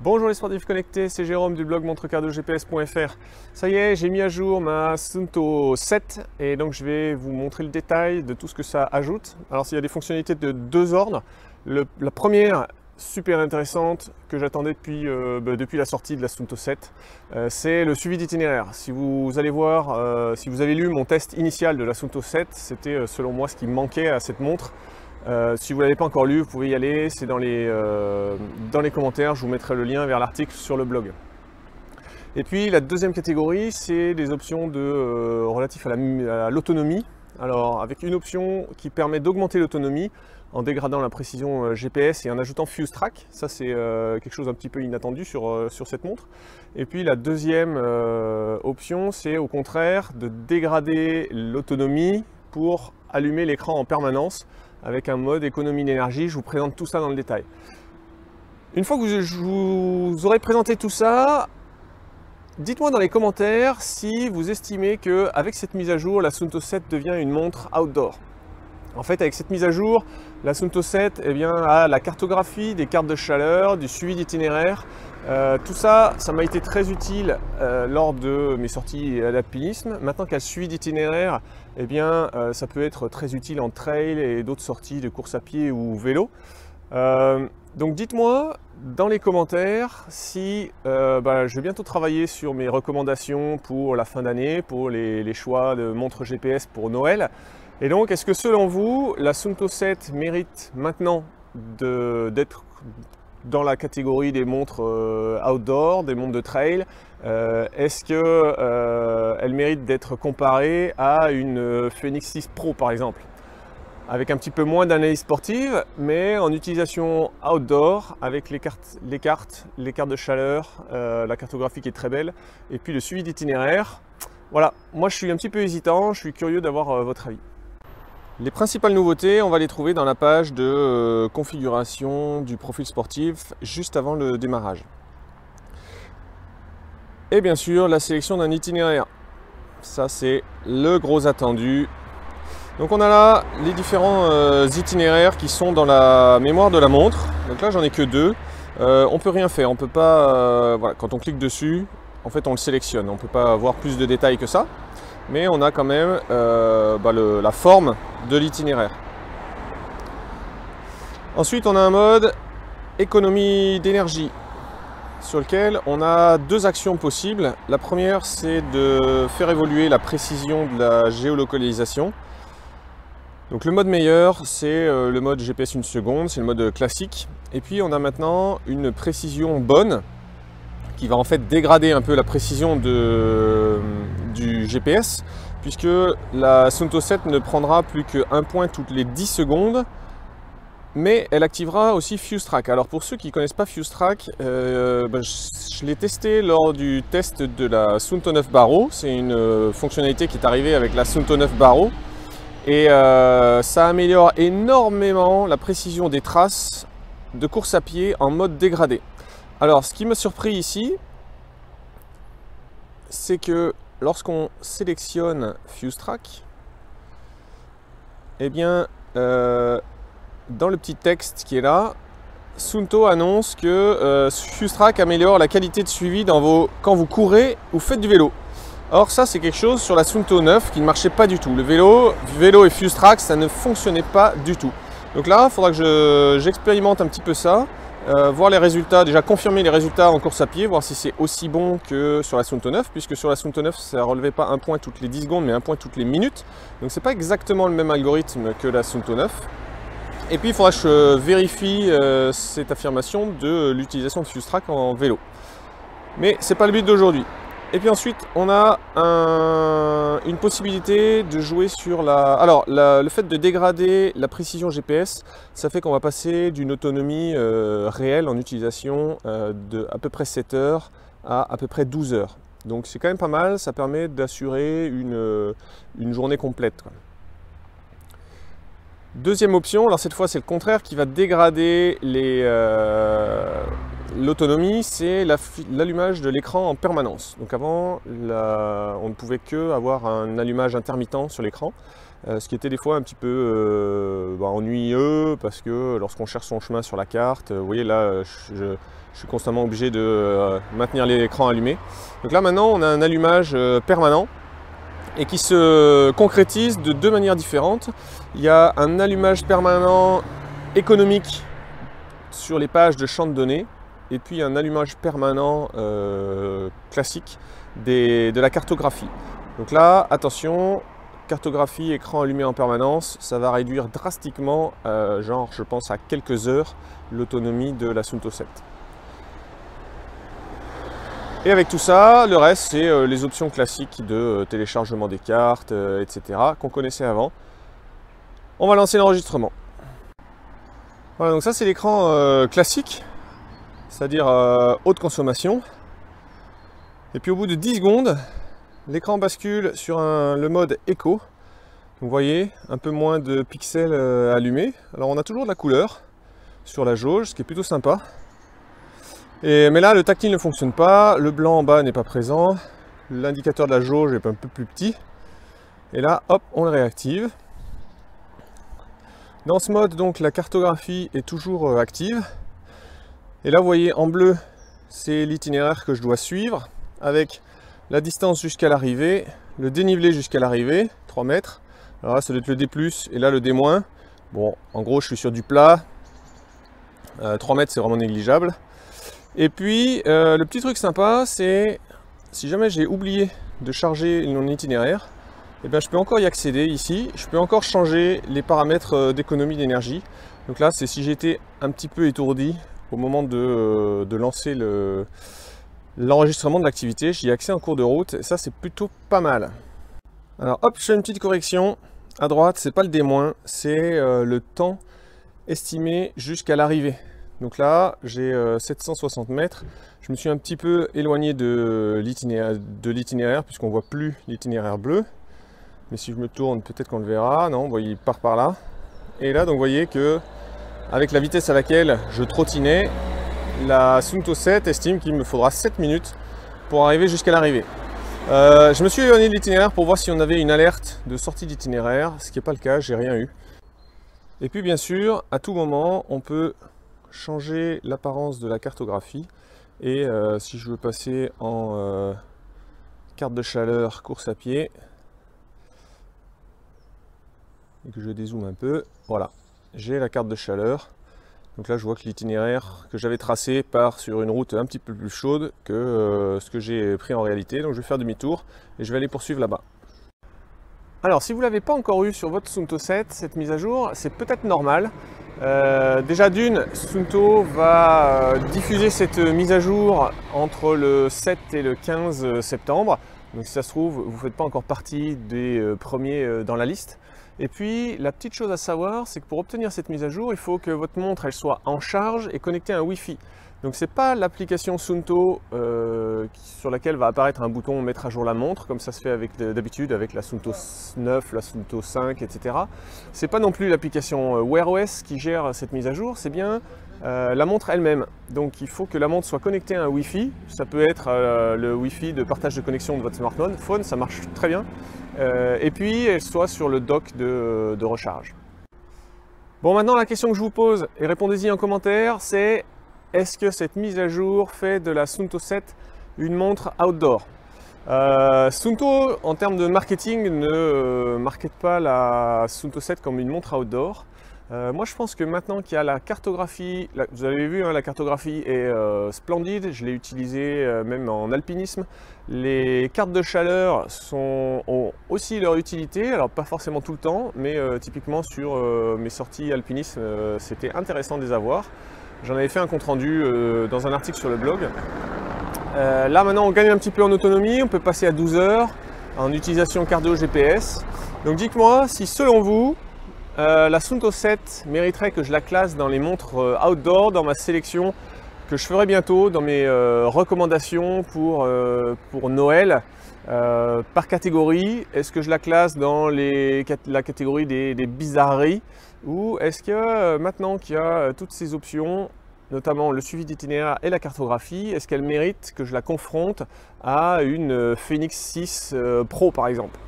Bonjour les sportifs connectés, c'est Jérôme du blog montrecardiogps.fr. Ça y est, j'ai mis à jour ma Suunto 7 et donc je vais vous montrer le détail de tout ce que ça ajoute. Alors il y a des fonctionnalités de deux ordres. La première, super intéressante, que j'attendais depuis la sortie de la Suunto 7, c'est le suivi d'itinéraire. Si vous allez voir, si vous avez lu mon test initial de la Suunto 7, c'était selon moi ce qui manquait à cette montre. Si vous ne l'avez pas encore lu, vous pouvez y aller, c'est dans les commentaires, je vous mettrai le lien vers l'article sur le blog. Et puis la deuxième catégorie, c'est des options relatives à l'autonomie. Alors avec une option qui permet d'augmenter l'autonomie en dégradant la précision GPS et en ajoutant Fuse Track, ça c'est quelque chose un petit peu inattendu sur cette montre. Et puis la deuxième option, c'est au contraire de dégrader l'autonomie pour allumer l'écran en permanence avec un mode économie d'énergie. Je vous présente tout ça dans le détail. Une fois que je vous aurai présenté tout ça, dites-moi dans les commentaires si vous estimez qu'avec cette mise à jour, la Suunto 7 devient une montre outdoor. En fait, avec cette mise à jour, la Suunto 7 a la cartographie, des cartes de chaleur, du suivi d'itinéraire. Tout ça, ça m'a été très utile lors de mes sorties à l'alpinisme. Maintenant qu'elle suivi d'itinéraire, ça peut être très utile en trail et d'autres sorties de course à pied ou vélo. Donc dites-moi dans les commentaires si je vais bientôt travailler sur mes recommandations pour la fin d'année, pour les choix de montres GPS pour Noël. Et donc, est-ce que selon vous, la Suunto 7 mérite maintenant d'être dans la catégorie des montres outdoor, des montres de trail? Est-ce qu'elle mérite d'être comparée à une Fenix 6 Pro par exemple? Avec un petit peu moins d'analyse sportive, mais en utilisation outdoor, avec les cartes de chaleur, la cartographie qui est très belle, et puis le suivi d'itinéraire. Voilà, moi je suis un petit peu hésitant, je suis curieux d'avoir votre avis. Les principales nouveautés, on va les trouver dans la page de configuration du profil sportif juste avant le démarrage. Et bien sûr, la sélection d'un itinéraire. Ça, c'est le gros attendu. Donc on a là les différents itinéraires qui sont dans la mémoire de la montre. Donc là, j'en ai que deux. On peut rien faire, on peut pas... voilà, quand on clique dessus, en fait, on le sélectionne. On ne peut pas avoir plus de détails que ça. Mais on a quand même la forme de l'itinéraire. Ensuite, on a un mode économie d'énergie sur lequel on a deux actions possibles. La première, c'est de faire évoluer la précision de la géolocalisation. Donc le mode meilleur, c'est le mode GPS 1 seconde, c'est le mode classique. Et puis on a maintenant une précision bonne qui va en fait dégrader un peu la précision du GPS, puisque la Suunto 7 ne prendra plus qu'un point toutes les 10 secondes, mais elle activera aussi Fuse Track. Alors pour ceux qui ne connaissent pas Fuse Track, je l'ai testé lors du test de la Suunto 9 Baro. C'est une fonctionnalité qui est arrivée avec la Suunto 9 Baro, et ça améliore énormément la précision des traces de course à pied en mode dégradé. Alors, ce qui m'a surpris ici, c'est que lorsqu'on sélectionne Fuse Track, dans le petit texte qui est là, Suunto annonce que Fuse Track améliore la qualité de suivi quand vous courez ou faites du vélo. Or, ça, c'est quelque chose sur la Suunto 9 qui ne marchait pas du tout. Le vélo et Fuse Track, ça ne fonctionnait pas du tout. Donc là, il faudra que j'expérimente un petit peu ça. Voir les résultats, déjà confirmer les résultats en course à pied, voir si c'est aussi bon que sur la Suunto 9, puisque sur la Suunto 9, ça ne relevait pas un point toutes les 10 secondes, mais un point toutes les minutes. Donc c'est pas exactement le même algorithme que la Suunto 9. Et puis il faudra que je vérifie cette affirmation de l'utilisation de Fuse Track en vélo. Mais c'est pas le but d'aujourd'hui. Et puis ensuite, on a une possibilité de jouer sur le fait de dégrader la précision GPS, ça fait qu'on va passer d'une autonomie réelle en utilisation de à peu près 7 heures à peu près 12 heures. Donc c'est quand même pas mal, ça permet d'assurer une journée complète, quoi. Deuxième option, alors cette fois c'est le contraire qui va dégrader l'autonomie, c'est l'allumage de l'écran en permanence. Donc avant, on ne pouvait que avoir un allumage intermittent sur l'écran. ce qui était des fois un petit peu ennuyeux parce que lorsqu'on cherche son chemin sur la carte, vous voyez là je suis constamment obligé de maintenir l'écran allumé. Donc là maintenant on a un allumage permanent et qui se concrétise de deux manières différentes. Il y a un allumage permanent économique sur les pages de champ de données et puis un allumage permanent classique de la cartographie. Donc là, attention, cartographie, écran allumé en permanence, ça va réduire drastiquement, genre je pense à quelques heures, l'autonomie de la Suunto 7. Et avec tout ça, le reste c'est les options classiques de téléchargement des cartes, etc. qu'on connaissait avant. On va lancer l'enregistrement. Voilà, donc ça c'est l'écran classique, c'est-à-dire haute consommation. Et puis au bout de 10 secondes, l'écran bascule sur le mode écho. Donc vous voyez, un peu moins de pixels allumés. Alors on a toujours de la couleur sur la jauge, ce qui est plutôt sympa. Mais là, le tactile ne fonctionne pas, le blanc en bas n'est pas présent, l'indicateur de la jauge est un peu plus petit. Et là, hop, on le réactive. Dans ce mode, donc, la cartographie est toujours active. Et là, vous voyez, en bleu, c'est l'itinéraire que je dois suivre, avec la distance jusqu'à l'arrivée, le dénivelé jusqu'à l'arrivée, 3 mètres. Alors là, ça doit être le D+, et là, le D-. Bon, en gros, je suis sur du plat. 3 mètres, c'est vraiment négligeable. Et puis, le petit truc sympa, c'est si jamais j'ai oublié de charger mon itinéraire, eh bien, je peux encore y accéder ici. Je peux encore changer les paramètres d'économie d'énergie. Donc là, c'est si j'étais un petit peu étourdi au moment de lancer l'enregistrement de l'activité. J'y ai accès en cours de route et ça, c'est plutôt pas mal. Alors hop, je fais une petite correction. À droite, c'est pas le D-, c'est le temps estimé jusqu'à l'arrivée. Donc là, j'ai 760 mètres. Je me suis un petit peu éloigné de l'itinéraire puisqu'on ne voit plus l'itinéraire bleu. Mais si je me tourne, peut-être qu'on le verra. Non, vous voyez, il part par là. Et là, donc, vous voyez que avec la vitesse à laquelle je trottinais, la Suunto 7 estime qu'il me faudra 7 minutes pour arriver jusqu'à l'arrivée. Je me suis éloigné de l'itinéraire pour voir si on avait une alerte de sortie d'itinéraire, ce qui n'est pas le cas, j'ai rien eu. Et puis bien sûr, à tout moment, on peut changer l'apparence de la cartographie et si je veux passer en carte de chaleur course à pied et que je dézoome un peu, voilà, j'ai la carte de chaleur. Donc là je vois que l'itinéraire que j'avais tracé part sur une route un petit peu plus chaude que ce que j'ai pris en réalité, donc je vais faire demi-tour et je vais aller poursuivre là-bas. Alors si vous ne l'avez pas encore eu sur votre Suunto 7, cette mise à jour, c'est peut-être normal. Déjà d'une, Suunto va diffuser cette mise à jour entre le 7 et le 15 septembre. Donc si ça se trouve, vous ne faites pas encore partie des premiers dans la liste. Et puis la petite chose à savoir, c'est que pour obtenir cette mise à jour, il faut que votre montre elle soit en charge et connectée à un Wi-Fi. Donc c'est pas l'application Suunto sur laquelle va apparaître un bouton mettre à jour la montre, comme ça se fait d'habitude avec la Suunto 9, la Suunto 5, etc. C'est pas non plus l'application Wear OS qui gère cette mise à jour, c'est bien la montre elle-même. Donc il faut que la montre soit connectée à un Wi-Fi. Ça peut être le Wi-Fi de partage de connexion de votre smartphone, ça marche très bien. Et puis elle soit sur le dock de recharge. Bon, maintenant la question que je vous pose, et répondez-y en commentaire, c'est: est-ce que cette mise à jour fait de la Suunto 7 une montre outdoor? Suunto, en termes de marketing, ne market pas la Suunto 7 comme une montre outdoor. Moi, je pense que maintenant qu'il y a la cartographie, vous avez vu, hein, la cartographie est splendide, je l'ai utilisée même en alpinisme. Les cartes de chaleur ont aussi leur utilité, alors pas forcément tout le temps, mais typiquement sur mes sorties alpinisme, c'était intéressant de les avoir. J'en avais fait un compte rendu dans un article sur le blog. Là maintenant on gagne un petit peu en autonomie, on peut passer à 12 heures en utilisation cardio GPS. Donc dites-moi si selon vous, la Suunto 7 mériterait que je la classe dans les montres outdoor, dans ma sélection que je ferai bientôt, dans mes recommandations pour Noël, par catégorie. Est-ce que je la classe dans la catégorie des bizarreries? Ou est-ce que maintenant qu'il y a toutes ces options, notamment le suivi d'itinéraire et la cartographie, est-ce qu'elle mérite que je la confronte à une Fenix 6 Pro par exemple?